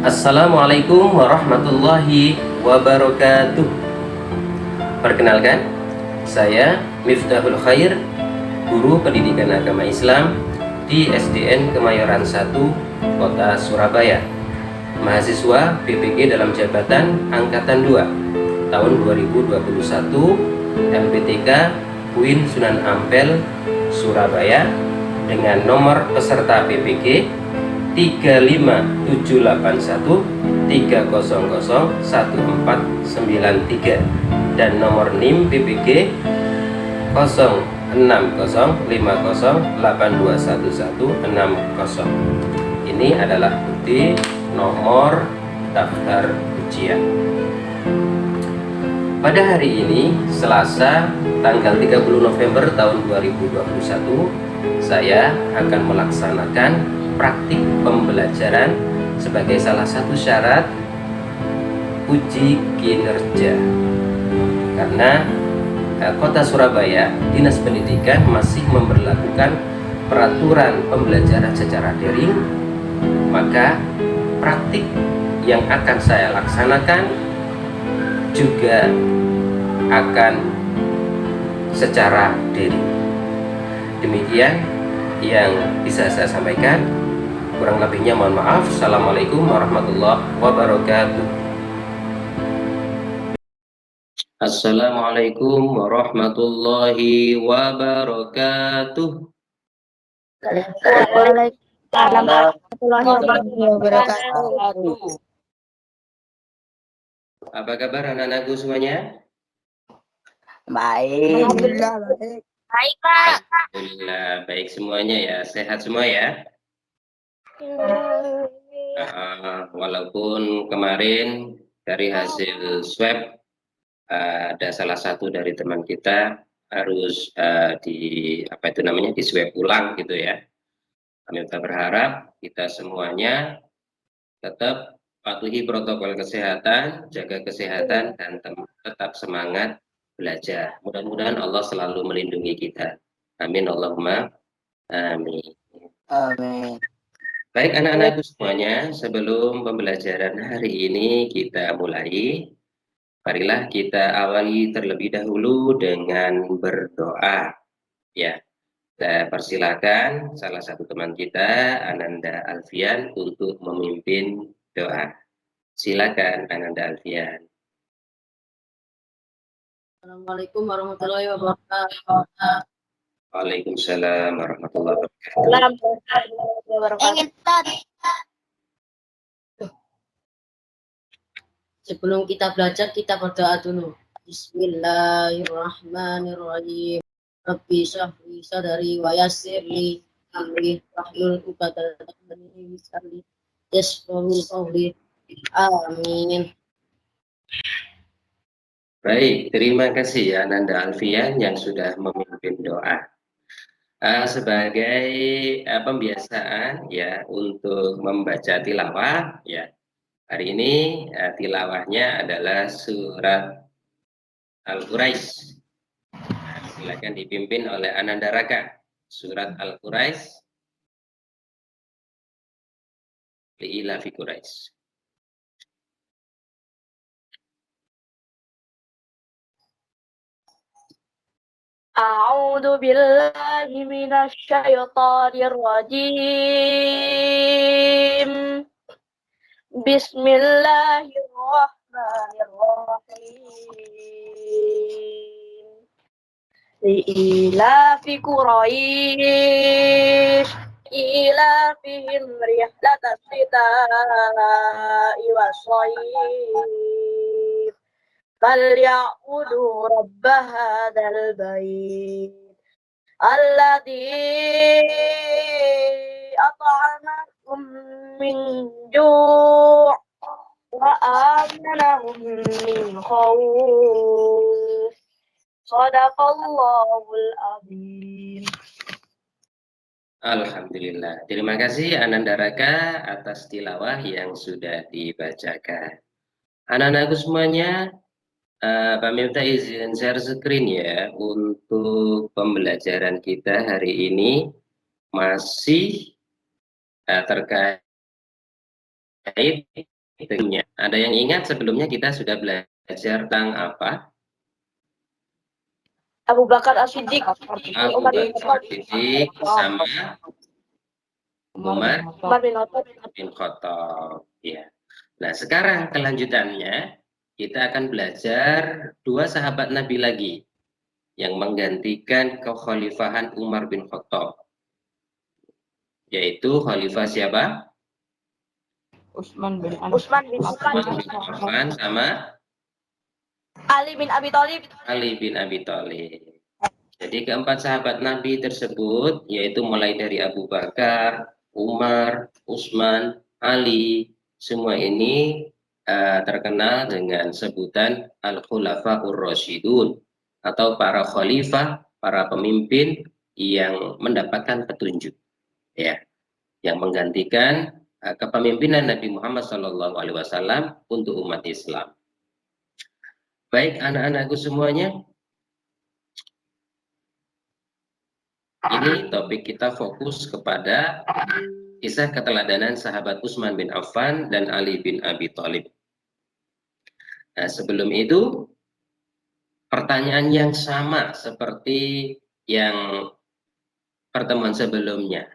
Assalamualaikum warahmatullahi wabarakatuh. Perkenalkan, saya Miftahul Khair, guru pendidikan agama Islam di SDN Kemayoran 1, Kota Surabaya. Mahasiswa PPG dalam jabatan Angkatan 2 tahun 2021, LPTK UIN Sunan Ampel, Surabaya, dengan nomor peserta PPG 35781300143 dan nomor NIM PPG 060508211160. Ini adalah bukti nomor daftar ujian. Pada hari ini, Selasa, tanggal 30 November tahun 2021, saya akan melaksanakan praktik pembelajaran sebagai salah satu syarat uji kinerja. Karena Kota Surabaya, Dinas Pendidikan masih memberlakukan peraturan pembelajaran secara daring, maka praktik yang akan saya laksanakan juga akan secara daring. Demikian yang bisa saya sampaikan. Kurang lebihnya mohon maaf. Assalamualaikum warahmatullahi wabarakatuh. Assalamualaikum warahmatullahi wabarakatuh. Waalaikumsalam warahmatullahi wabarakatuh. Apa kabar anak-anakku semuanya? Baik. Alhamdulillah baik. Baik, Pak. Alhamdulillah baik semuanya ya. Sehat semua ya. Walaupun kemarin dari hasil swab ada salah satu dari teman kita harus di swab ulang gitu ya. Kami berharap kita semuanya tetap patuhi protokol kesehatan, jaga kesehatan, dan tetap semangat belajar. Mudah-mudahan Allah selalu melindungi kita. Amin Allahumma amin. Amin. Baik anak-anakku semuanya, sebelum pembelajaran hari ini kita mulai, marilah kita awali terlebih dahulu dengan berdoa. Ya, saya persilakan salah satu teman kita, Ananda Alfian, untuk memimpin doa. Silakan Ananda Alfian. Assalamualaikum warahmatullahi wabarakatuh. Waalaikumsalam warahmatullahi wabarakatuh. Sebelum kita belajar, kita berdoa dulu. Bismillahirrahmanirrahim. Rabbi syahri sadari wa yassirli amri wahlul 'uqdatam min lisani yafqahu qawli. Amin. Baik, terima kasih Ananda Alfian yang sudah memimpin doa. Sebagai pembiasaan ya untuk membaca tilawah ya. Hari ini tilawahnya adalah surat Al-Quraisy. Silakan dipimpin oleh Ananda Raka. Surat Al-Quraisy. Li'ila fi Quraisy. A'udzu billahi minasy syaithanir rajim. Bismillahirrahmanirrahim. Li'ilafi Quraisy ilafihim rihlatas syita'i was-shayf falyaqudu rabb hadzal bait alladzi at'amahum min ju' wa amanahum min khawf. Shadaqallahul azim. Alhamdulillah. Terima kasih Ananda Raka atas tilawah yang sudah dibacakan. Anak-anakku semuanya, Pak Miftah izin share screen ya untuk pembelajaran kita hari ini masih terkait Itunya. Ada yang ingat sebelumnya kita sudah belajar tentang apa? Abu Bakar As-Siddiq. Abu Bakar Siddiq sama Umar Umar bin Khattab. bin Khattab. Ya. Nah, sekarang kelanjutannya kita akan belajar dua sahabat Nabi lagi yang menggantikan kekhalifahan Umar bin Khattab, yaitu khalifah siapa? Utsman bin Utsman bin Affan sama Ali bin Abi Thalib. Ali bin Abi Thalib. Jadi keempat sahabat Nabi tersebut, yaitu mulai dari Abu Bakar, Umar, Utsman, Ali, semua ini terkenal dengan sebutan Al-Khulafaur Rasyidun atau para khalifah, para pemimpin yang mendapatkan petunjuk, ya, yang menggantikan kepemimpinan Nabi Muhammad SAW untuk umat Islam. Baik anak-anakku semuanya, ini topik kita fokus kepada kisah keteladanan sahabat Utsman bin Affan dan Ali bin Abi Thalib. Nah, sebelum itu, pertanyaan yang sama seperti yang pertemuan sebelumnya.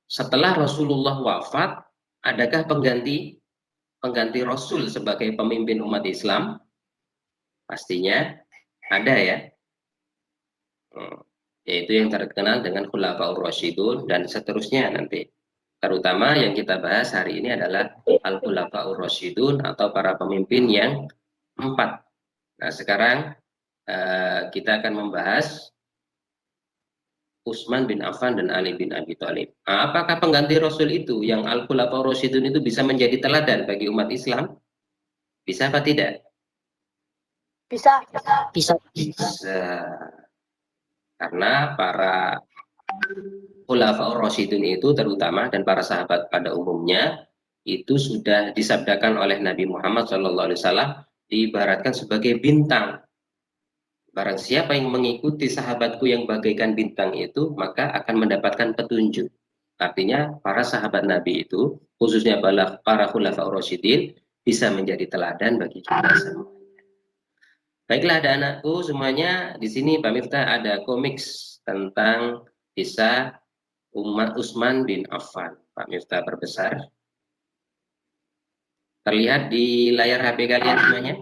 Setelah Rasulullah wafat, adakah pengganti Rasul sebagai pemimpin umat Islam? Pastinya ada, ya. Yaitu yang terkenal dengan Khulafaur Rasyidun dan seterusnya nanti. Terutama yang kita bahas hari ini adalah Al-Khulafaur Rasyidun atau para pemimpin yang 4. Nah, sekarang kita akan membahas Utsman bin Affan dan Ali bin Abi Thalib. Nah, apakah pengganti Rasul itu yang Al-Khulafaur Rasyidun itu bisa menjadi teladan bagi umat Islam? Bisa apa tidak? Bisa. Bisa. Karena para Khulafaur Rasyidun itu terutama dan para sahabat pada umumnya itu sudah disabdakan oleh Nabi Muhammad SAW, diibaratkan sebagai bintang. Barang siapa yang mengikuti sahabatku yang bagaikan bintang itu, maka akan mendapatkan petunjuk. Artinya para sahabat Nabi itu, khususnya para Khulafaur Rasyidin, bisa menjadi teladan bagi kita semua. Baiklah ada anakku semuanya, di sini Pak Miftah ada komik tentang kisah Utsman bin Affan. Pak Miftah perbesar. Terlihat di layar HP kalian semuanya?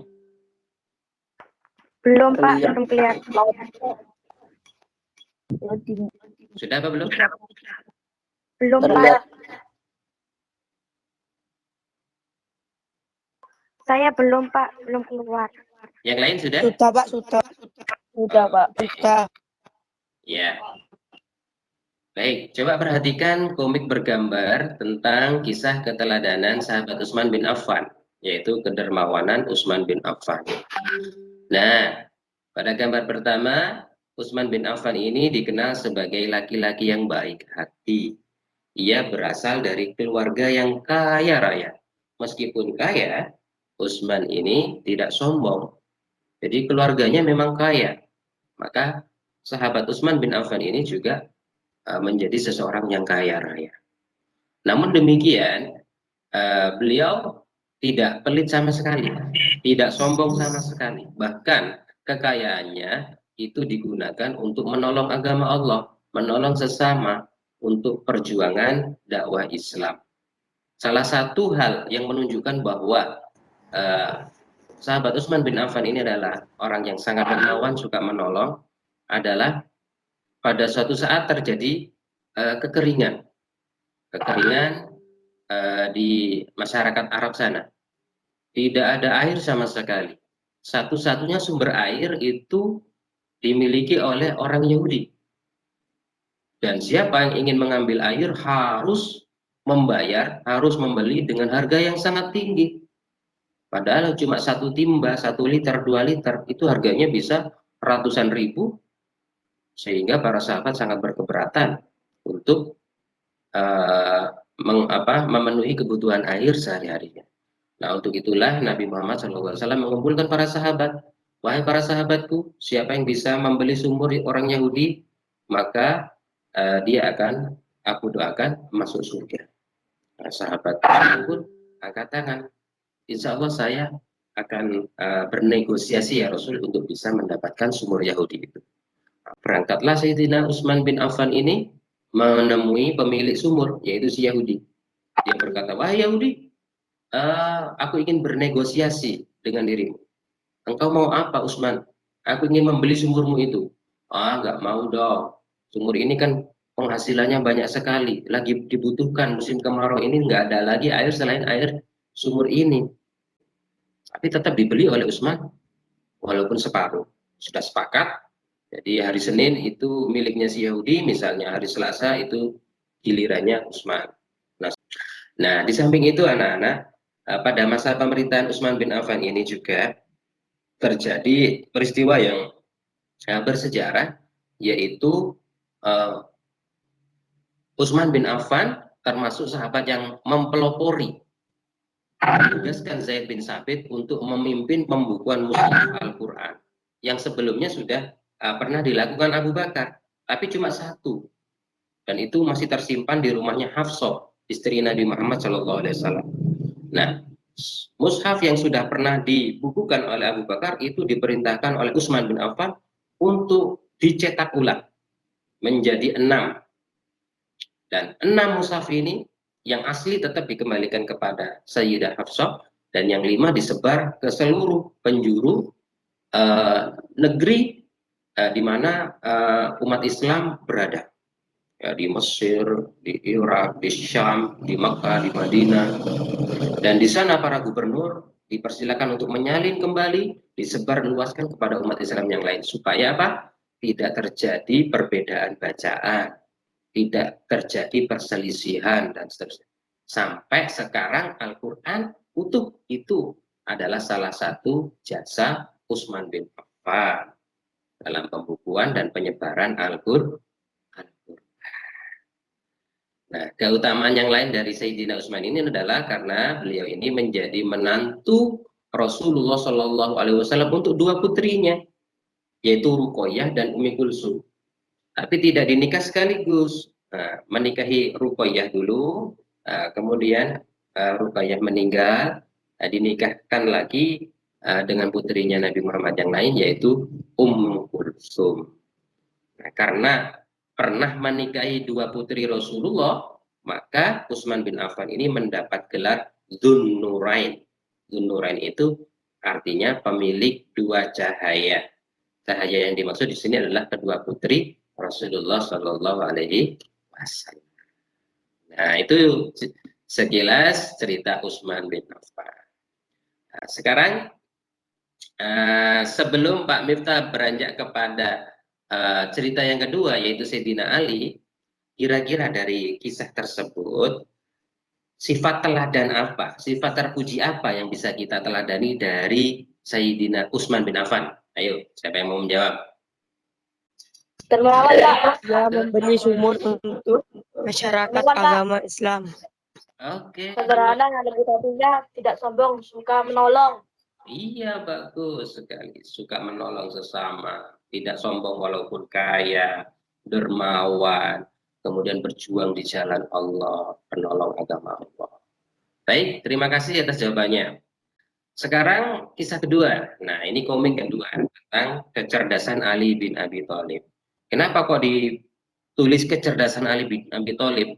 Belum Pak, belum kelihatan. Sudah apa belum? Belum Terlihat. Pak. Saya belum Pak, belum keluar. Yang lain sudah? Sudah Pak, sudah. Sudah Pak. Sudah. Ya. Baik, coba perhatikan komik bergambar tentang kisah keteladanan sahabat Utsman bin Affan, yaitu kedermawanan Utsman bin Affan. Nah, pada gambar pertama, Utsman bin Affan ini dikenal sebagai laki-laki yang baik hati. Ia berasal dari keluarga yang kaya raya. Meskipun kaya, Utsman ini tidak sombong. Jadi keluarganya memang kaya. Maka sahabat Utsman bin Affan ini juga menjadi seseorang yang kaya raya. Namun demikian, beliau tidak pelit sama sekali, tidak sombong sama sekali. Bahkan kekayaannya itu digunakan untuk menolong agama Allah, menolong sesama untuk perjuangan dakwah Islam. Salah satu hal yang menunjukkan bahwa sahabat Utsman bin Affan ini adalah orang yang sangat dermawan, suka menolong, adalah pada suatu saat terjadi kekeringan di masyarakat Arab sana. Tidak ada air sama sekali. Satu-satunya sumber air itu dimiliki oleh orang Yahudi. Dan siapa yang ingin mengambil air harus membayar, harus membeli dengan harga yang sangat tinggi. Padahal cuma 1 timba, 1 liter, 2 liter, itu harganya bisa ratusan ribu. Sehingga para sahabat sangat berkeberatan untuk memenuhi kebutuhan air sehari-harinya. Nah, untuk itulah Nabi Muhammad SAW mengumpulkan para sahabat. Wahai para sahabatku, siapa yang bisa membeli sumur orang Yahudi, maka dia akan, aku doakan, masuk surga. Nah, sahabat tersebut angkat tangan. Insya Allah saya akan bernegosiasi ya Rasul untuk bisa mendapatkan sumur Yahudi itu. Berangkatlah Sayyidina Utsman bin Affan ini menemui pemilik sumur, yaitu si Yahudi. Dia berkata, wahai Yahudi, aku ingin bernegosiasi dengan dirimu. Engkau mau apa, Utsman? Aku ingin membeli sumurmu itu. Ah, nggak mau dong. Sumur ini kan penghasilannya banyak sekali. Lagi dibutuhkan musim kemarau ini, nggak ada lagi air selain air sumur ini. Tapi tetap dibeli oleh Utsman, walaupun separuh. Sudah sepakat. Jadi hari Senin itu miliknya si Yahudi, misalnya hari Selasa itu gilirannya Utsman. Nah, di samping itu anak-anak, pada masa pemerintahan Utsman bin Affan ini juga terjadi peristiwa yang bersejarah, yaitu Utsman bin Affan termasuk sahabat yang mempelopori menugaskan Zaid bin Sabit untuk memimpin pembukuan mushaf Al-Quran yang sebelumnya sudah pernah dilakukan Abu Bakar, tapi cuma satu, dan itu masih tersimpan di rumahnya Hafsah, istri Nabi Muhammad SAW. Nah, mushaf yang sudah pernah dibukukan oleh Abu Bakar itu diperintahkan oleh Utsman bin Affan untuk dicetak ulang menjadi 6, dan 6 mushaf ini yang asli tetap dikembalikan kepada Sayyidah Hafsah, dan yang 5 disebar ke seluruh penjuru negeri di mana umat Islam berada, ya, di Mesir, di Irak, di Syam, di Makkah, di Madinah. Dan di sana para gubernur dipersilakan untuk menyalin kembali, disebar luaskan kepada umat Islam yang lain, supaya apa? Tidak terjadi perbedaan bacaan, tidak terjadi perselisihan, dan seterusnya. Sampai sekarang Al-Quran utuh. Itu adalah salah satu jasa Utsman bin Affan dalam pembukuan dan penyebaran Al-Quran. Nah, keutamaan yang lain dari Sayyidina Utsman ini adalah karena beliau ini menjadi menantu Rasulullah Shallallahu Alaihi Wasallam untuk 2 putrinya, yaitu Ruqayyah dan Ummi Kulsum. Tapi tidak dinikah sekaligus. Nah, menikahi Ruqayyah dulu, kemudian Ruqayyah meninggal, dinikahkan lagi dengan putrinya Nabi Muhammad yang lain, yaitu Ummu Kulsum. Nah, karena pernah menikahi 2 putri Rasulullah, maka Utsman bin Affan ini mendapat gelar Dzunnurain. Dzunnurain itu artinya pemilik 2 cahaya. Cahaya yang dimaksud di sini adalah kedua putri Rasulullah Shallallahu Alaihi Wasallam. Nah, itu sekilas cerita Utsman bin Affan. Nah, sekarang sebelum Pak Miftah beranjak kepada cerita yang kedua, yaitu Sayyidina Ali, kira-kira dari kisah tersebut sifat teladan apa, sifat terpuji apa yang bisa kita teladani dari Sayyidina Utsman bin Affan? Ayo, siapa yang mau menjawab? Terlalu Dia membeli sumur untuk masyarakat agama Islam. Oke. sederhana, nggak ada buktinya, tidak sombong, suka menolong. Iya, bagus sekali. Suka menolong sesama, tidak sombong walaupun kaya, dermawan, kemudian berjuang di jalan Allah, penolong agama Allah. Baik, terima kasih atas jawabannya. Sekarang kisah kedua. Nah, ini komik kedua tentang kecerdasan Ali bin Abi Thalib. Kenapa kok ditulis kecerdasan Ali bin Abi Thalib?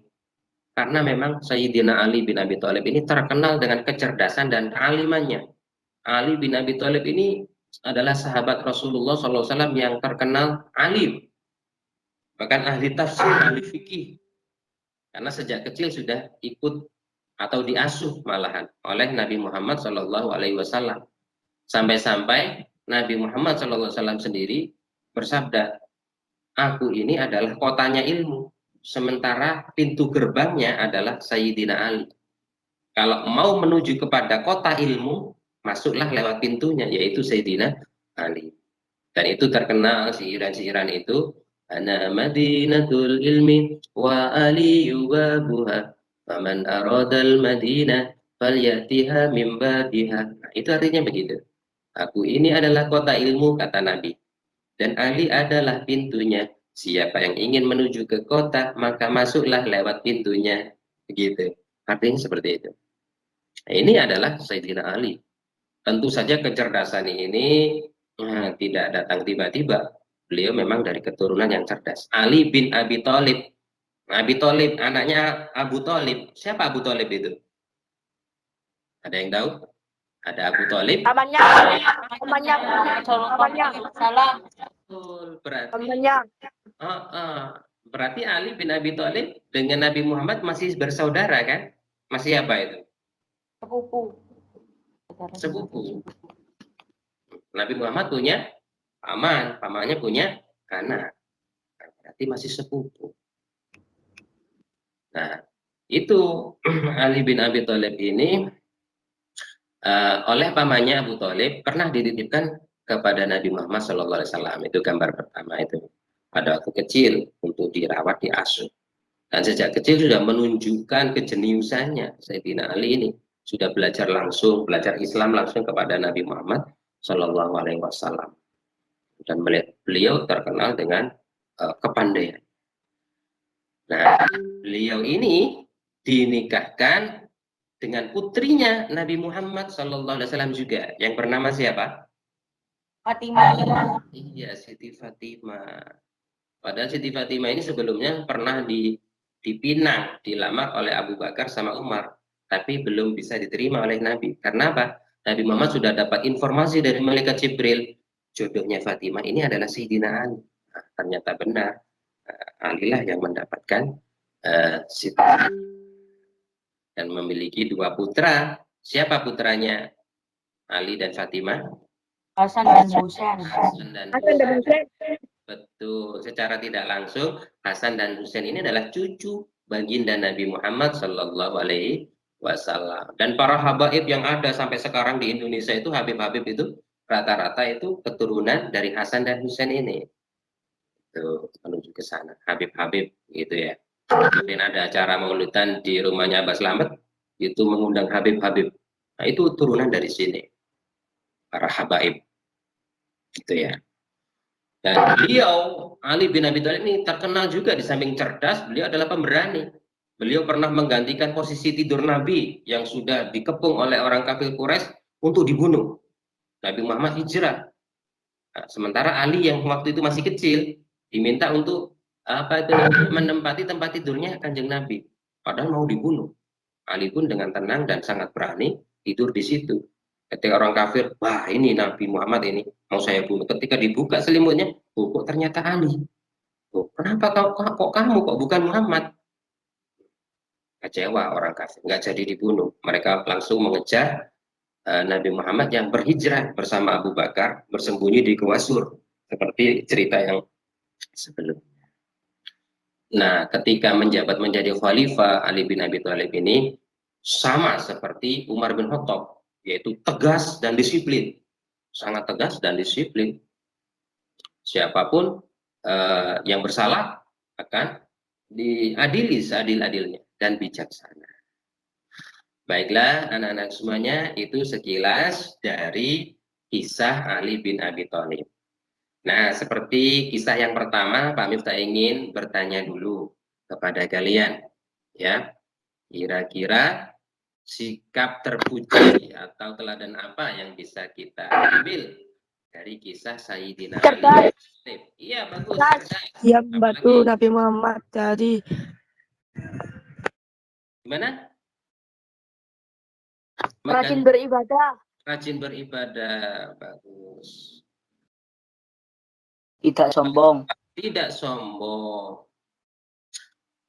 Karena memang Sayyidina Ali bin Abi Thalib ini terkenal dengan kecerdasan dan kealimannya. Ali bin Abi Thalib ini adalah sahabat Rasulullah SAW yang terkenal alim, bahkan ahli tafsir, ahli fikih, karena sejak kecil sudah ikut atau diasuh malahan oleh Nabi Muhammad SAW. Sampai-sampai Nabi Muhammad SAW sendiri bersabda, aku ini adalah kotanya ilmu, sementara pintu gerbangnya adalah Sayyidina Ali. Kalau mau menuju kepada kota ilmu, masuklah lewat pintunya, yaitu Sayyidina Ali. Dan itu terkenal siiran-siiran itu, ana madinatul ilmi wa aliyu babuha faman aradal madinah falyatiha min babiha. Nah, itu artinya begitu. Aku ini adalah kota ilmu, kata Nabi, dan Ali adalah pintunya. Siapa yang ingin menuju ke kota, maka masuklah lewat pintunya. Begitu. Artinya seperti itu. Nah, ini adalah Sayyidina Ali. Tentu saja kecerdasan ini tidak datang tiba-tiba. Beliau memang dari keturunan yang cerdas. Ali bin Abi Thalib. Abi Thalib, anaknya Abu Thalib. Siapa Abu Thalib itu? Ada yang tahu? Ada Abu Thalib. Pamannya. Salam. Betul. Berarti, Pamannya. berarti Ali bin Abi Thalib dengan Nabi Muhammad masih bersaudara kan? Masih apa itu? Sepupu. Sepupu. Nabi Muhammad punya paman, pamannya punya anak. Berarti masih sepupu. Nah, itu Ali bin Abi Thalib ini oleh pamannya Abu Thalib pernah dititipkan kepada Nabi Muhammad SAW. Itu gambar pertama itu. Pada waktu kecil untuk dirawat, diasuh. Dan sejak kecil sudah menunjukkan kejeniusannya. Sayyidina Ali ini sudah belajar langsung, belajar Islam langsung kepada Nabi Muhammad SAW. Dan beliau terkenal dengan kepandaian. Nah, beliau ini dinikahkan dengan putrinya Nabi Muhammad SAW juga, yang bernama siapa? Fatimah. Iya, Siti Fatimah. Padahal Siti Fatimah ini sebelumnya pernah dipinang, dilamar oleh Abu Bakar sama Umar, tapi belum bisa diterima oleh Nabi. Karena apa? Nabi Muhammad sudah dapat informasi dari malaikat Jibril, jodohnya Fatimah ini adalah Sayyidina Ali. Nah, ternyata benar, Ali lah yang mendapatkan Siti dan memiliki dua putra. Siapa putranya Ali dan Fatimah? Hasan dan Husain. Hasan dan Husain. Betul. Secara tidak langsung Hasan dan Husain ini adalah cucu baginda Nabi Muhammad Shallallahu Alaihi Wasallam. Dan para habaib yang ada sampai sekarang di Indonesia itu, habib-habib itu rata-rata itu keturunan dari Hasan dan Husain ini. Itu menuju ke sana, habib-habib gitu ya. Kemudian ada acara maulidan di rumahnya Mbak Slamet, itu mengundang habib-habib. Nah, itu turunan dari sini, para habaib gitu ya. Dan beliau, Ali bin Abi Thalib ini terkenal juga di samping cerdas, beliau adalah pemberani. Beliau pernah menggantikan posisi tidur Nabi yang sudah dikepung oleh orang kafir Quraisy untuk dibunuh. Nabi Muhammad hijrah. Nah, sementara Ali yang waktu itu masih kecil diminta untuk menempati tempat tidurnya Kanjeng Nabi. Padahal mau dibunuh. Ali pun dengan tenang dan sangat berani tidur di situ. Ketika orang kafir, wah ini Nabi Muhammad ini mau saya bunuh. Ketika dibuka selimutnya, oh, kok ternyata Ali. Oh, kenapa kok kamu kok bukan Muhammad? Kecewa orang kafir, nggak jadi dibunuh. Mereka langsung mengejar Nabi Muhammad yang berhijrah bersama Abu Bakar, bersembunyi di Gua Sur, seperti cerita yang sebelumnya. Nah, ketika menjabat menjadi khalifah, Ali bin Abi Thalib ini sama seperti Umar bin Khattab, yaitu tegas dan disiplin, sangat tegas dan disiplin. Siapapun yang bersalah akan diadili seadil-adilnya dan bijaksana. Baiklah anak-anak semuanya, itu sekilas dari kisah Ali bin Abi Thalib. Nah, seperti kisah yang pertama, Pak Miftah ingin bertanya dulu kepada kalian, ya, kira-kira sikap terpuji atau teladan apa yang bisa kita ambil dari kisah Sayyidina Ali? Iya, bagus. Dia membantu Nabi Muhammad dari Gimana? Rajin beribadah. Rajin beribadah, bagus. Tidak sombong. Tidak sombong.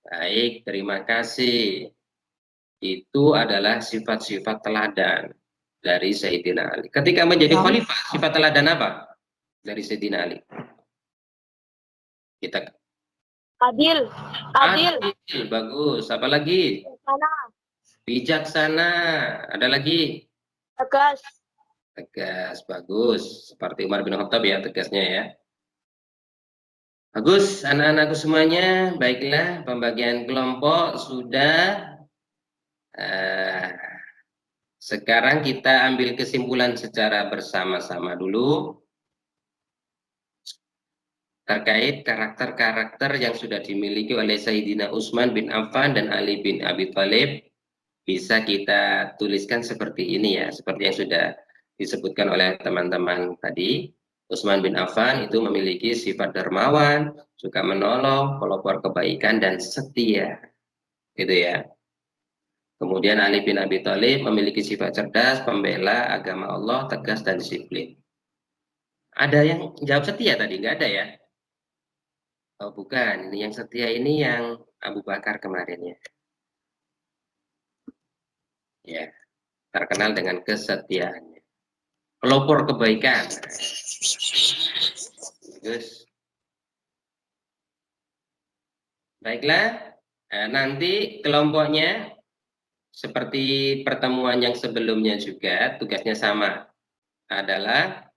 Baik, terima kasih. Itu adalah sifat-sifat teladan dari Sayyidina Ali. Ketika menjadi khalifah, sifat teladan apa dari Sayyidina Ali? Kita Adil. Bagus. Apa lagi? Bijaksana. Ada lagi? Tegas. Tegas, bagus. Seperti Umar bin Khattab ya, tegasnya ya. Bagus, anak-anakku semuanya. Baiklah, pembagian kelompok sudah. Sekarang kita ambil kesimpulan secara bersama-sama dulu terkait karakter-karakter yang sudah dimiliki oleh Sayyidina Utsman bin Affan dan Ali bin Abi Thalib bisa kita tuliskan seperti ini ya, seperti yang sudah disebutkan oleh teman-teman tadi. Utsman bin Affan itu memiliki sifat dermawan, suka menolong, pelopor kebaikan dan setia, gitu ya. Kemudian Ali bin Abi Thalib memiliki sifat cerdas, pembela agama Allah, tegas dan disiplin. Ada yang jawab setia tadi? Nggak ada ya? Oh bukan, ini yang setia ini yang Abu Bakar kemarin ya. Ya, terkenal dengan kesetiaannya. Pelopor kebaikan. Bagus. Baiklah, nanti kelompoknya seperti pertemuan yang sebelumnya juga tugasnya sama, adalah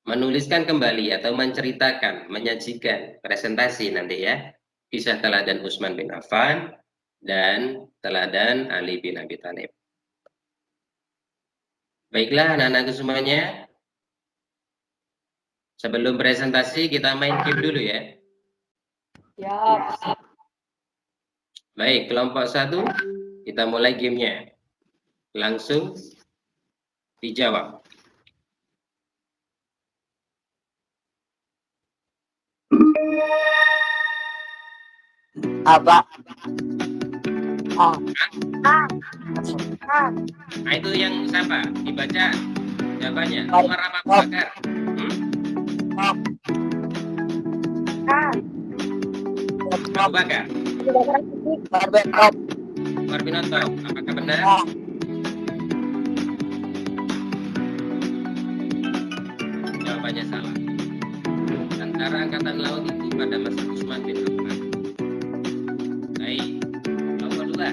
menuliskan kembali atau menceritakan, menyajikan presentasi nanti ya, kisah teladan Utsman bin Affan dan teladan Ali bin Abi Thalib. Baiklah anak-anakku semuanya, sebelum presentasi kita main game dulu ya. Siap. Baik, kelompok 1 kita mulai gamenya. Langsung dijawab. Apa? Ah. Nah itu yang siapa? Dibaca jawabannya. Umar apa Abu Bakar? Abu Bakar. Umar bin Khattab. Apakah benar? Jawabannya salah. Tentara Angkatan Laut itu pada masa Utsman bin Affan. Baik, nomor 2.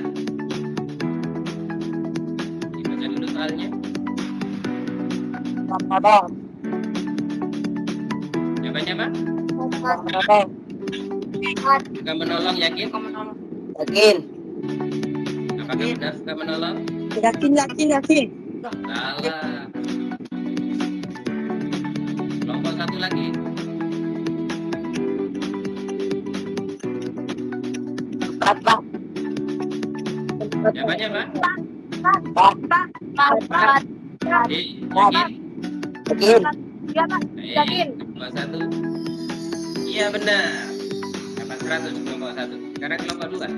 Dibaca dulu soalnya. Jawabannya apa? Suka menolong, yakin? Yakin. Apakah benar suka menolong? Yakin. Salah. Kelompok 1 lagi. Apa? Jawabannya apa? Yakin? Yakin. Baik, kelompok 1. Iya benar. Dapat 100 kelompok 1. Sekarang kelompok 2.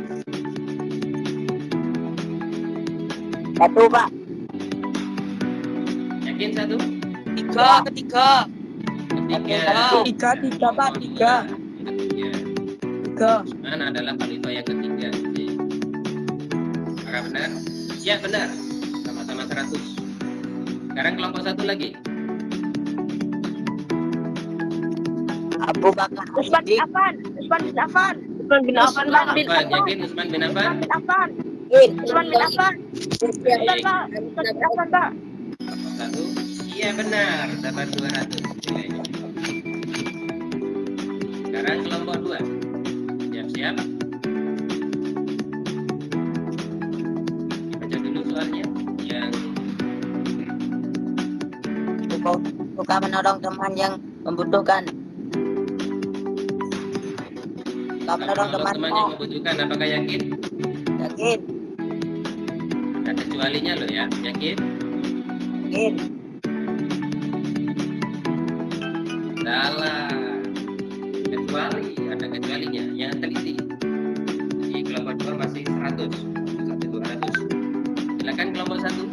Satu, Pak. Yakin 1? Ketiga. Ketiga. Tiga, Pak. Tiga. Utsman adalah khalifah yang ketiga. Apakah benar? Iya benar. Sama-sama 100. Sekarang kelompok 1 lagi. Abu Bakar. Utsman bin Affan. Affan, yakin Utsman bin Affan? Utsman bin Affan. Baik. Pak. Kelompok 1. Iya benar. Dapat 200 nilainya. Sekarang kelompok 2. Siap-siap. Baca dulu soalnya. Yang Suka menolong teman yang membutuhkan. Suka menolong teman yang membutuhkan. Apakah yakin? Yakin. Ada kecualinya loh ya. Yakin? Yakin. Salah. Kecuali, ada kecualinya. Yang teliti. Di kelompok 2 masih 100. 200. Silakan kelompok 1.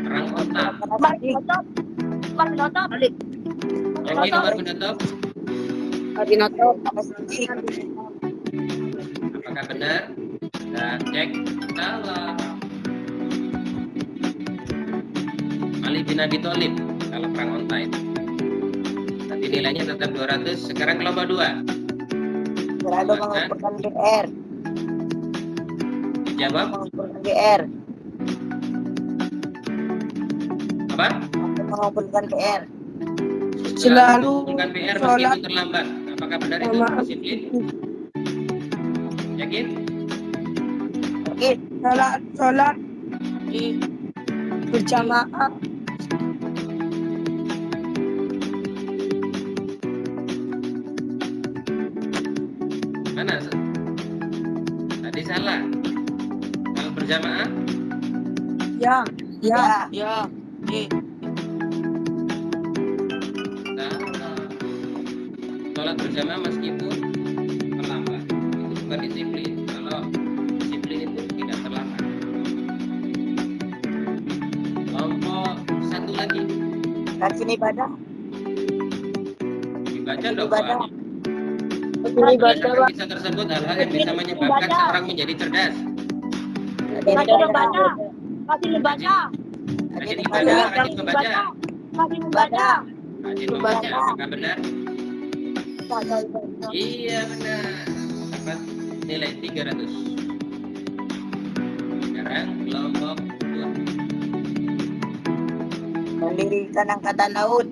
Perang otak. Umar bin Khattab. Yakin Umar bin Khattab? Apakah benar? Kita cek. Salah. Ali bin Abi Thalib kalau perang onta itu. Tapi nilainya tetap 200. Sekarang kelompok 2. Selalu mengumpulkan GR. Dijawab Mengumpulkan GR. apa? Mengumpulkan GR. Selalu mengumpulkan PR sholat. meskipun terlambat. Apakah benar itu Sama- disiplin? Yakin? Yakin. Sholat di berjamaah. Mana? Tadi salah. berjamaah? Ya. Ya. Salah. Sholat berjamaah meskipun terlambat itu bukan disiplin. Kalau disiplin itu tidak terlambat. Kelompok satu lagi Rajin ibadah. dibaca Rajin dong ibadah. soalnya. Ini baca, Dalam Pak. kisah tersebut hal-hal yang bisa menyebabkan Ibadah. seorang menjadi cerdas. Rajin Rajin ibadah. membaca. Rajin membaca. Rajin Rajin ibadah, ibadah. rajin membaca. Rajin membaca. Rajin membaca, apakah benar? Baca. Iya benar. Dapat nilai 300. Sekarang kelompok 2. Mendirikan angkatan laut.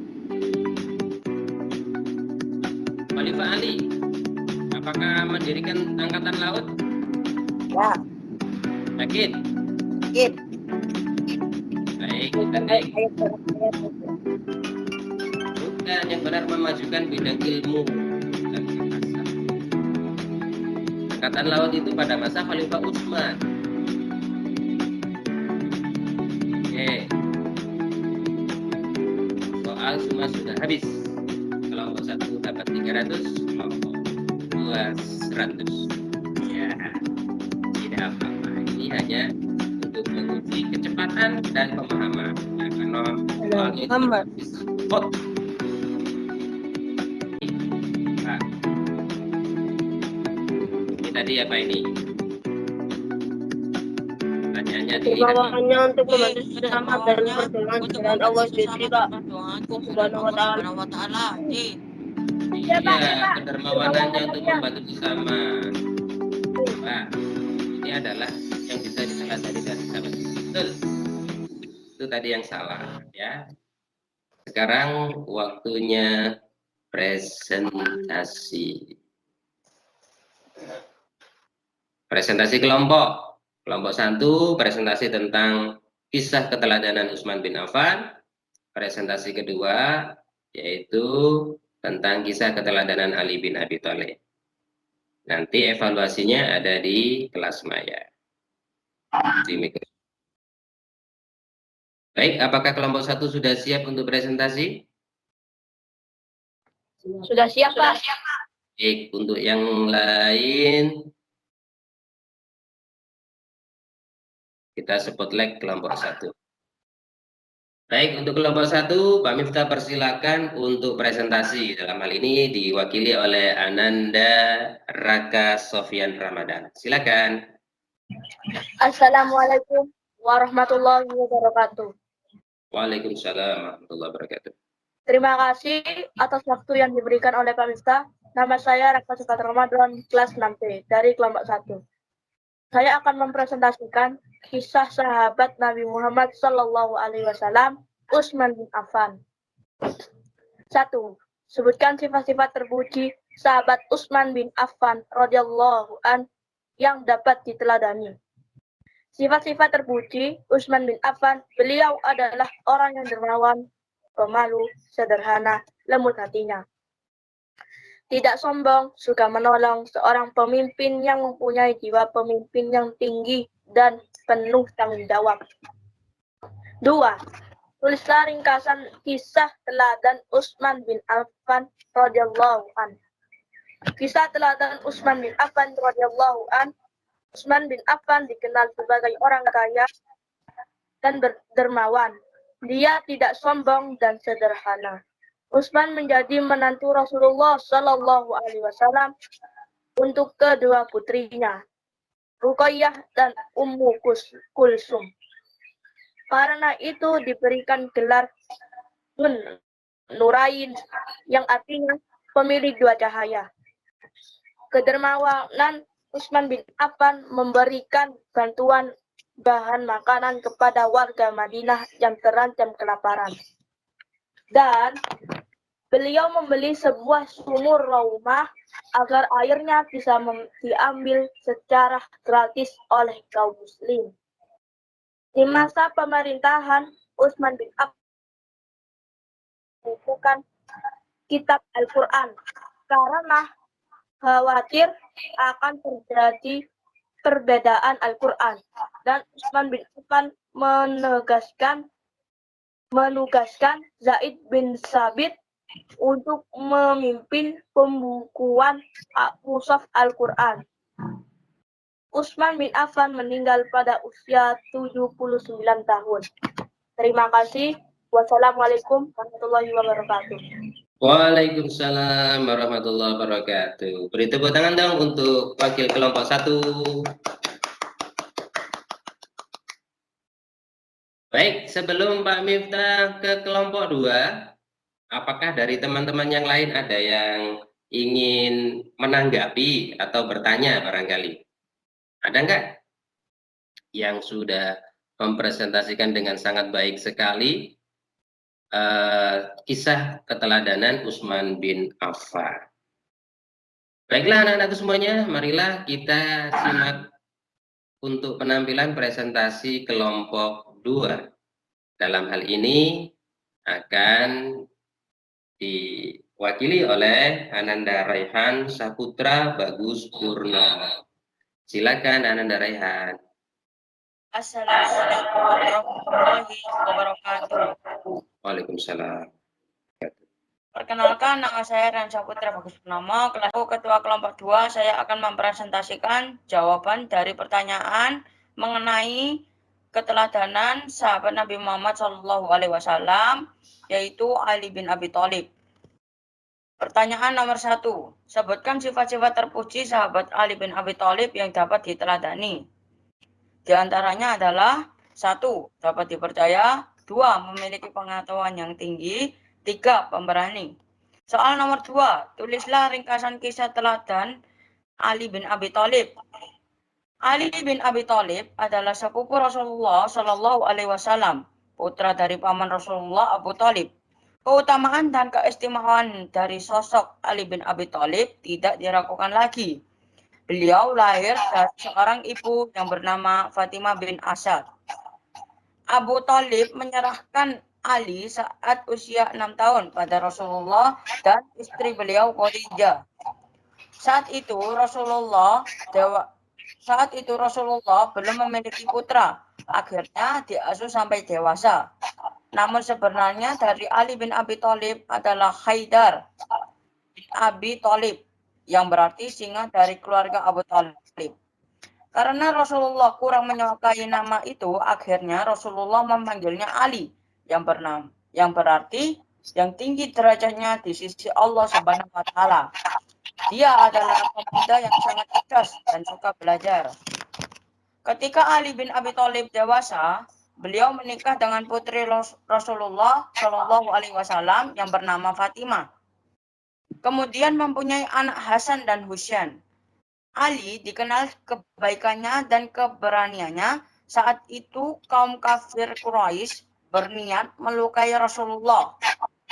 Khalifah Ali, apakah mendirikan angkatan laut? Ya. Yakin? Yakin. Baik, kita cek. Ayat. Bukan, yang benar memajukan bidang ilmu dan bahasa. Angkatan laut itu pada masa Khalifah Utsman. Oke. Soal semua sudah habis. Kelompok 1 dapat 300, kelompok 2 100. Ya, tidak apa-apa. Ini hanya untuk menguji kecepatan dan pemahaman. Ya, karena soalnya itu Muhammad. hot. Nah, ini tadi apa ini? Pertanyaannya dilihat. Kebawahnya untuk membantu sesama dalam perjuangan jalan Allah sendiri, Pak. Subhanahu wa ta'ala. Iya, kedermawanannya untuk membantu sesama. Nah, ini adalah yang bisa dipelajari dari sahabat. Betul. Itu tadi yang salah, ya. Sekarang waktunya presentasi. Presentasi kelompok. Kelompok 1 presentasi tentang kisah keteladanan Utsman bin Affan. Presentasi kedua yaitu tentang kisah keteladanan Ali bin Abi Thalib. Nanti evaluasinya ada di kelas maya. Baik, apakah kelompok 1 sudah siap untuk presentasi? Sudah siap, Pak. Baik, untuk yang lain kita spotlight kelompok 1. Baik, untuk kelompok 1, Pak Miftah persilakan untuk presentasi. Dalam hal ini diwakili oleh Ananda Raka Sofyan Ramadan. Silakan. Assalamualaikum warahmatullahi wabarakatuh. Waalaikumsalam warahmatullahi wabarakatuh. Terima kasih atas waktu yang diberikan oleh Pak Miftah. Nama saya Raka Sofyan Ramadan, kelas 6B dari kelompok 1. Saya akan mempresentasikan kisah sahabat Nabi Muhammad SAW, Utsman bin Affan. 1. Sebutkan sifat-sifat terpuji sahabat Utsman bin Affan radhiyallahu an yang dapat diteladani. Sifat-sifat terpuji Utsman bin Affan, beliau adalah orang yang dermawan, pemalu, sederhana, lembut hatinya. Tidak sombong, suka menolong, seorang pemimpin yang mempunyai jiwa pemimpin yang tinggi dan penuh tanggung jawab. 2. Tulislah ringkasan kisah teladan Utsman bin Affan radhiyallahu an. Kisah teladan Utsman bin Affan radhiyallahu an. Utsman bin Affan dikenal sebagai orang kaya dan dermawan. Dia tidak sombong dan sederhana. Utsman menjadi menantu Rasulullah Shallallahu Alaihi Wasallam untuk kedua putrinya, Ruqayyah dan Ummu Kulsum. Karena itu diberikan gelar Nurain yang artinya pemilik dua cahaya. Kedermawanan Utsman bin Affan memberikan bantuan bahan makanan kepada warga Madinah yang terancam kelaparan. Dan beliau membeli sebuah sumur rumah agar airnya bisa diambil secara gratis oleh kaum muslim. Di masa pemerintahan Utsman bin Affan membukukan kitab Al-Quran karena khawatir akan terjadi perbedaan Al-Quran dan Utsman bin Affan menugaskan Zaid bin Sabit untuk memimpin pembukuan mushaf Al-Quran. Utsman bin Affan meninggal pada usia 79 tahun. Terima kasih. Wassalamualaikum warahmatullahi wabarakatuh. Waalaikumsalam warahmatullahi wabarakatuh. Beri tepuk tangan dong untuk wakil kelompok 1. Baik, sebelum Pak Miftah ke kelompok 2, apakah dari teman-teman yang lain ada yang ingin menanggapi atau bertanya barangkali? Ada nggak yang sudah mempresentasikan dengan sangat baik sekali kisah keteladanan Utsman bin Affan? Baiklah anak-anakku semuanya, marilah kita simak untuk penampilan presentasi kelompok 2. Dalam hal ini akan diwakili oleh Ananda Raihan Saputra Bagus Purnama. Silakan Ananda Raihan. Assalamualaikum warahmatullahi wabarakatuh. Waalaikumsalam. Perkenalkan, nama saya Raihan Saputra Bagus Purnama, kelas ketua kelompok 2. Saya akan mempresentasikan jawaban dari pertanyaan mengenai keteladanan sahabat Nabi Muhammad SAW, yaitu Ali bin Abi Thalib. Pertanyaan nomor 1. Sebutkan sifat-sifat terpuji sahabat Ali bin Abi Thalib yang dapat diteladani. Di antaranya adalah 1. Dapat dipercaya, 2. Memiliki pengetahuan yang tinggi, 3. Pemberani. Soal nomor 2. Tulislah ringkasan kisah teladan Ali bin Abi Thalib. Ali bin Abi Thalib adalah sepupu Rasulullah Shallallahu Alaihi Wasallam, putra dari paman Rasulullah Abu Thalib. Keutamaan dan keistimewaan dari sosok Ali bin Abi Thalib tidak diragukan lagi. Beliau lahir dari seorang ibu yang bernama Fatimah bin Asad. Abu Thalib menyerahkan Ali saat usia 6 tahun pada Rasulullah dan istri beliau Khadijah. Saat itu Rasulullah belum memiliki putra. Akhirnya diasuh sampai dewasa. Namun sebenarnya dari Ali bin Abi Thalib adalah Haidar bin Abi Thalib, yang berarti singa dari keluarga Abu Thalib. Karena Rasulullah kurang menyukai nama itu, akhirnya Rasulullah memanggilnya Ali, yang berarti yang tinggi derajatnya di sisi Allah Subhanahu wa Ta'ala. Dia adalah pemuda yang sangat cerdas dan suka belajar. Ketika Ali bin Abi Thalib dewasa, beliau menikah dengan putri Rasulullah Shallallahu Alaihi Wasallam yang bernama Fatimah. Kemudian mempunyai anak Hasan dan Husain. Ali dikenal kebaikannya dan keberaniannya. Saat itu kaum kafir Quraisy berniat melukai Rasulullah,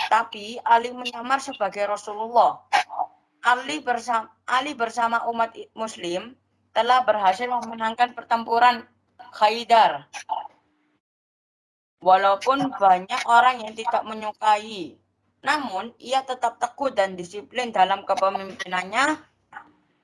tapi Ali menyamar sebagai Rasulullah. Ali bersama umat Muslim telah berhasil memenangkan pertempuran Khaidar. Walaupun banyak orang yang tidak menyukai, namun ia tetap teguh dan disiplin dalam kepemimpinannya.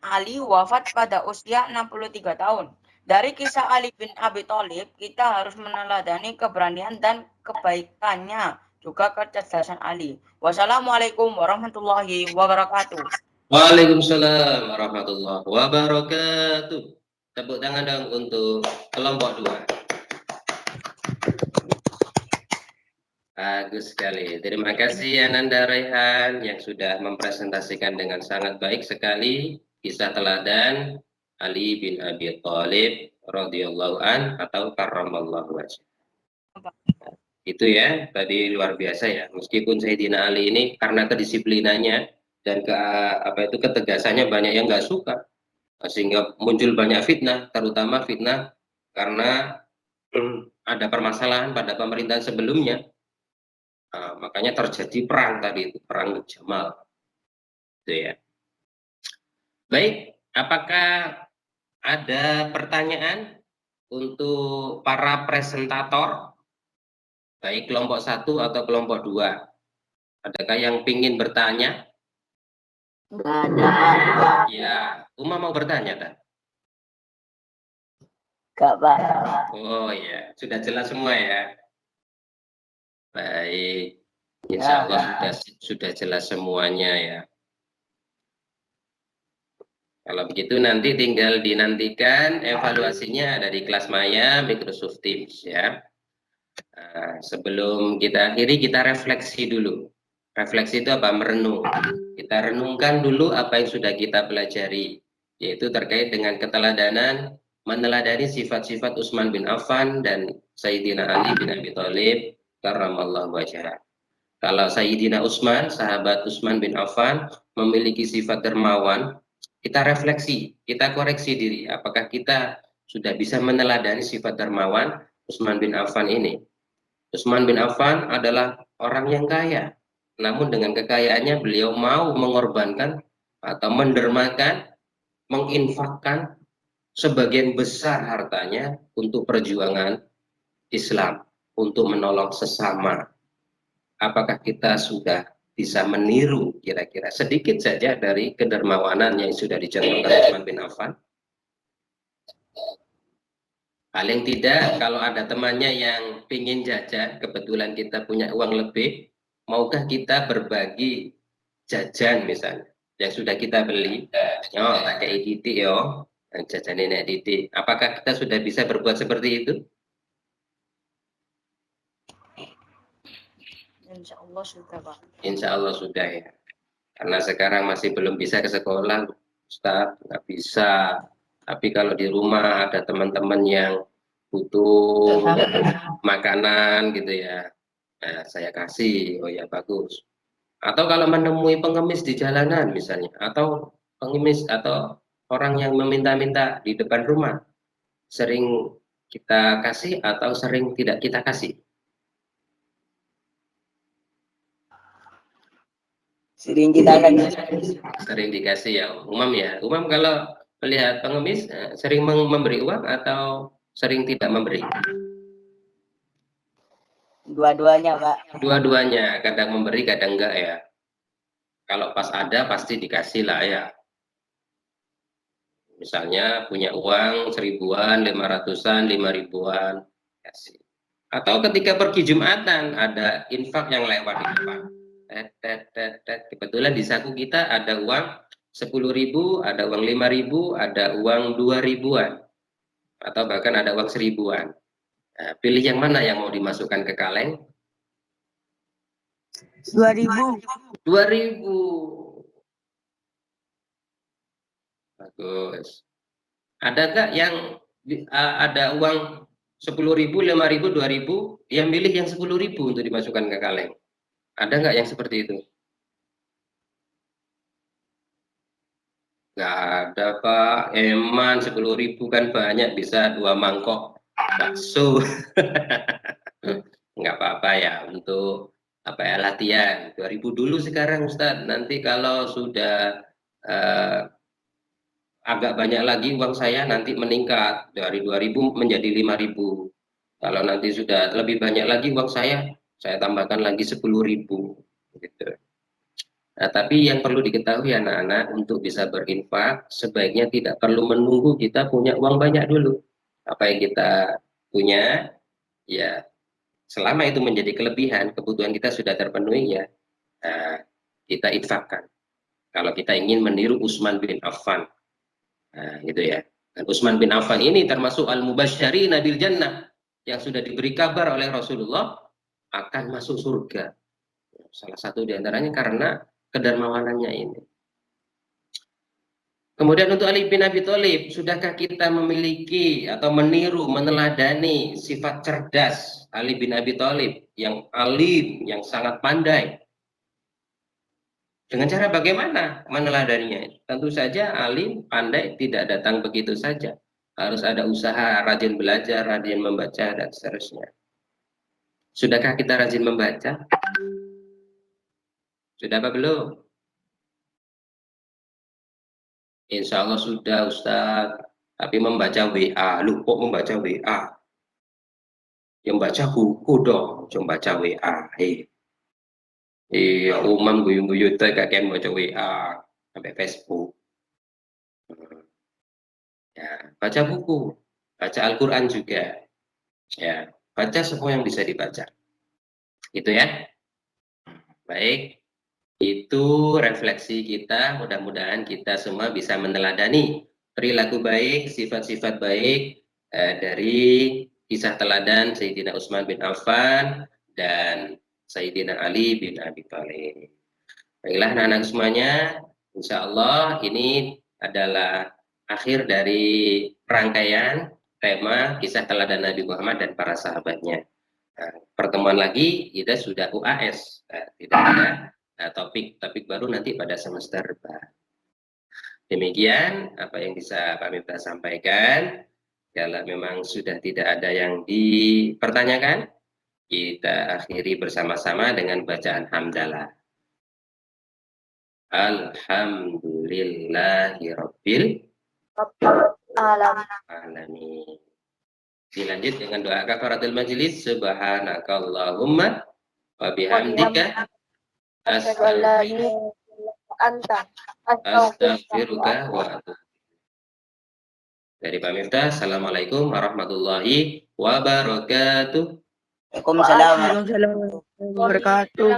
Ali wafat pada usia 63 tahun. Dari kisah Ali bin Abi Thalib, kita harus meneladani keberanian dan kebaikannya, juga kecerdasan Ali. Wassalamualaikum warahmatullahi wabarakatuh. Waalaikumsalam warahmatullahi wabarakatuh. Tepuk tangan dong untuk kelompok 2. Bagus sekali. Terima kasih Ananda Raihan yang sudah mempresentasikan dengan sangat baik sekali kisah teladan Ali bin Abi Thalib radhiyallahu an atau karramallahu wajhah. Itu ya, tadi luar biasa ya. Meskipun Sayyidina Ali ini karena kedisiplinannya dan ketegasannya banyak yang nggak suka, sehingga muncul banyak fitnah, terutama fitnah karena ada permasalahan pada pemerintahan sebelumnya. Makanya terjadi perang tadi itu, perang Jamal. Itu ya. Baik, apakah ada pertanyaan untuk para presentator, baik kelompok 1 atau kelompok 2? Adakah yang ingin bertanya? Nggak ada, Pak. Ya, Uma mau bertanya, kan? Enggak, Pak. Oh ya, sudah jelas semua ya. Baik, insya Allah sudah jelas semuanya ya. Kalau begitu nanti tinggal dinantikan evaluasinya ada di kelas Maya Microsoft Teams ya. Nah, sebelum kita akhiri kita refleksi dulu. Refleksi itu apa? Merenung. Kita renungkan dulu apa yang sudah kita pelajari, yaitu terkait dengan keteladanan, meneladani sifat-sifat Utsman bin Affan dan Sayyidina Ali bin Abi Thalib karramallahu wajhah. Kalau Sayyidina Utsman, sahabat Utsman bin Affan memiliki sifat dermawan, kita refleksi, kita koreksi diri, apakah kita sudah bisa meneladani sifat dermawan Utsman bin Affan ini. Utsman bin Affan adalah orang yang kaya, namun dengan kekayaannya beliau mau mengorbankan atau mendermakan, menginfakkan sebagian besar hartanya untuk perjuangan Islam, untuk menolong sesama. Apakah kita sudah bisa meniru kira-kira sedikit saja dari kedermawanan yang sudah dicontohkan Utsman bin Affan? Paling tidak kalau ada temannya yang ingin jajan, kebetulan kita punya uang lebih, maukah kita berbagi jajan misalnya yang sudah kita beli? Yo, pakai titik yo, jajan ini titik. Apakah kita sudah bisa berbuat seperti itu? Insya Allah sudah, Pak. Insya Allah sudah ya. Karena sekarang masih belum bisa ke sekolah, Ustaz, nggak bisa. Tapi kalau di rumah ada teman-teman yang butuh makanan gitu ya, nah, saya kasih. Oh ya bagus. Atau kalau menemui pengemis di jalanan misalnya, atau pengemis atau orang yang meminta-minta di depan rumah, sering kita kasih atau sering tidak kita kasih? Sering kita kan Sering dikasih ya, Umam ya. Umam kalau melihat pengemis sering memberi uang atau sering tidak memberi? dua-duanya, Pak. Dua-duanya, kadang memberi kadang enggak ya. Kalau pas ada pasti dikasih lah ya. Misalnya punya uang 1000-an, 500-an, 5.000-an, kasih. Atau ketika pergi Jumatan ada infak yang lewat di depan. Kebetulan di saku kita ada uang 10.000, ada uang 5.000, ada uang 2.000-an, atau bahkan ada uang 1.000-an. Nah, pilih yang mana yang mau dimasukkan ke kaleng? 2.000. 2.000. Bagus. Ada nggak yang ada uang 10.000, 5.000, 2.000, yang milih yang 10.000 untuk dimasukkan ke kaleng? Ada nggak yang seperti itu? Nggak ada Pak, eman 10.000 kan banyak, bisa 2 mangkok bakso. Nggak apa-apa ya, untuk apa ya, latihan 2.000 dulu sekarang Ustadz, nanti kalau sudah agak banyak lagi uang saya nanti meningkat dari 2.000 menjadi 5.000. Kalau nanti sudah lebih banyak lagi uang saya tambahkan lagi 10.000 gitu. Nah, tapi yang perlu diketahui anak-anak, untuk bisa berinfak sebaiknya tidak perlu menunggu kita punya uang banyak dulu. Apa yang kita punya, ya selama itu menjadi kelebihan, kebutuhan kita sudah terpenuhi ya, nah, kita infakkan. Kalau kita ingin meniru Utsman bin Affan, nah, gitu ya. Dan Utsman bin Affan ini termasuk al-mubasysyirina bil jannah, yang sudah diberi kabar oleh Rasulullah akan masuk surga. Salah satu diantaranya karena kedermawanannya ini. Kemudian untuk Ali bin Abi Thalib, sudahkah kita memiliki atau meniru, meneladani sifat cerdas Ali bin Abi Thalib yang alim, yang sangat pandai? Dengan cara bagaimana meneladaninya? Tentu saja alim, pandai tidak datang begitu saja. Harus ada usaha, rajin belajar, rajin membaca, dan seterusnya. Sudahkah kita rajin membaca? Sudah apa belum? Insya Allah sudah Ustaz. Tapi membaca WA, lu kok membaca WA? Yang baca buku dong, cuma baca WA. Iya, umam guyung-guyung tuh kakek baca WA sampai Facebook. Ya, baca buku. baca Al-Quran juga. Ya, baca semua yang bisa dibaca. Itu ya. Baik, itu refleksi kita. Mudah-mudahan kita semua bisa meneladani perilaku baik, sifat-sifat baik dari kisah teladan Sayyidina Utsman bin Affan dan Sayyidina Ali bin Abi Thalib. Baiklah anak-anak semuanya, insya Allah ini adalah akhir dari rangkaian tema kisah teladan Nabi Muhammad dan para sahabatnya. Nah, pertemuan lagi kita sudah UAS, tidak ada topik baru nanti pada semester depan. Demikian apa yang bisa Pak Miftah sampaikan. Kalau memang sudah tidak ada yang dipertanyakan, kita akhiri bersama-sama dengan bacaan hamdalah. Alhamdulillahirabbil alamin. Dilanjut dengan doa kafaratul majelis. Subhanakallahumma wa bihamdika astaghfiruka wa atubu. Dari Pak Miftah, Assalamualaikum warahmatullahi wabarakatuh. Waalaikumsalam. Waalaikumsalam warahmatullahi wabarakatuh.